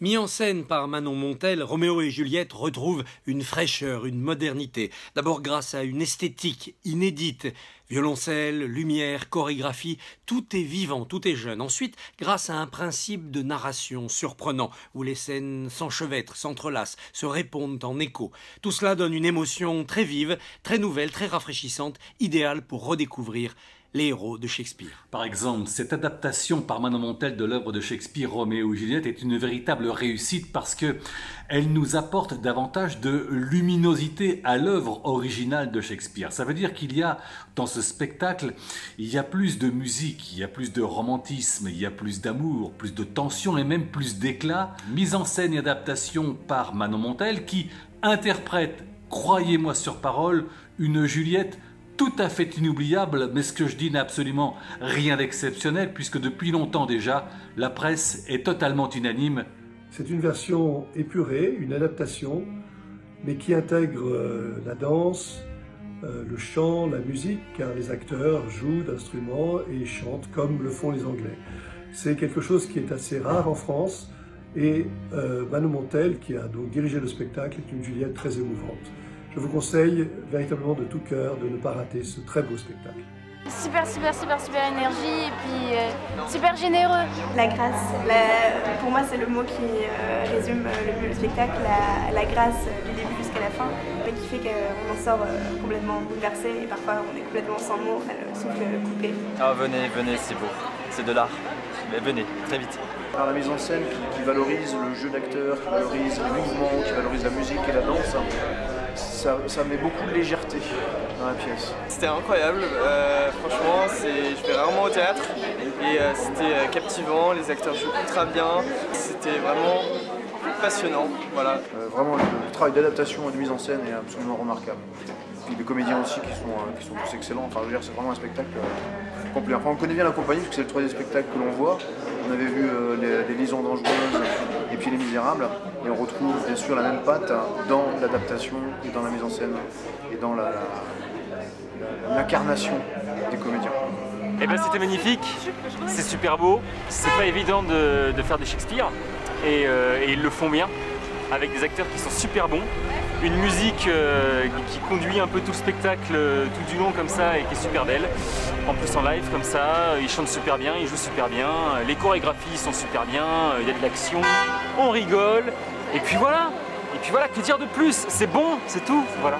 Mis en scène par Manon Montel, Roméo et Juliette retrouvent une fraîcheur, une modernité. D'abord grâce à une esthétique inédite. Violoncelle, lumière, chorégraphie, tout est vivant, tout est jeune. Ensuite, grâce à un principe de narration surprenant, où les scènes s'enchevêtrent, s'entrelacent, se répondent en écho. Tout cela donne une émotion très vive, très nouvelle, très rafraîchissante, idéale pour redécouvrir les héros de Shakespeare. Par exemple, cette adaptation par Manon Montel de l'œuvre de Shakespeare, Roméo et Juliette, est une véritable réussite parce que elle nous apporte davantage de luminosité à l'œuvre originale de Shakespeare. Ça veut dire qu'il y a, dans ce spectacle, il y a plus de musique, il y a plus de romantisme, il y a plus d'amour, plus de tension et même plus d'éclat. Mise en scène et adaptation par Manon Montel qui interprète, croyez-moi sur parole, une Juliette tout à fait inoubliable, mais ce que je dis n'a absolument rien d'exceptionnel, puisque depuis longtemps déjà, la presse est totalement unanime. C'est une version épurée, une adaptation, mais qui intègre la danse, le chant, la musique, car les acteurs jouent d'instruments et chantent comme le font les Anglais. C'est quelque chose qui est assez rare en France, et Manon Montel, qui a donc dirigé le spectacle, est une Juliette très émouvante. Je vous conseille véritablement de tout cœur de ne pas rater ce très beau spectacle. Super énergie et puis super généreux. La grâce, pour moi c'est le mot qui résume le mieux le spectacle, la grâce du début jusqu'à la fin, mais qui fait qu'on en sort complètement bouleversé et parfois on est complètement sans mots, le souffle coupé. Ah venez, c'est beau, c'est de l'art, mais venez, très vite. Par la mise en scène qui valorise le jeu d'acteur, qui valorise les mouvements, qui valorise la musique et la danse, ça met beaucoup de légèreté dans la pièce. C'était incroyable, franchement, je vais rarement au théâtre et c'était captivant, les acteurs jouent ultra bien, c'était vraiment passionnant. Voilà. Vraiment le travail d'adaptation et de mise en scène est absolument remarquable. Et puis les comédiens aussi qui sont tous excellents, enfin je veux dire c'est vraiment un spectacle complet. Enfin on connaît bien la compagnie parce que c'est le troisième spectacle que l'on voit. On avait vu les Liaisons dangereuses et puis Les Misérables, et on retrouve bien sûr la même patte dans l'adaptation et dans la mise en scène et dans l'incarnation des comédiens. Eh ben c'était magnifique, c'est super beau, c'est pas évident de faire des Shakespeare et ils le font bien avec des acteurs qui sont super bons, une musique qui conduit un peu tout le spectacle tout du long comme ça et qui est super belle. En plus en live comme ça, ils chantent super bien, ils jouent super bien, les chorégraphies sont super bien, il y a de l'action, on rigole et puis voilà, que dire de plus, c'est bon, c'est tout, voilà.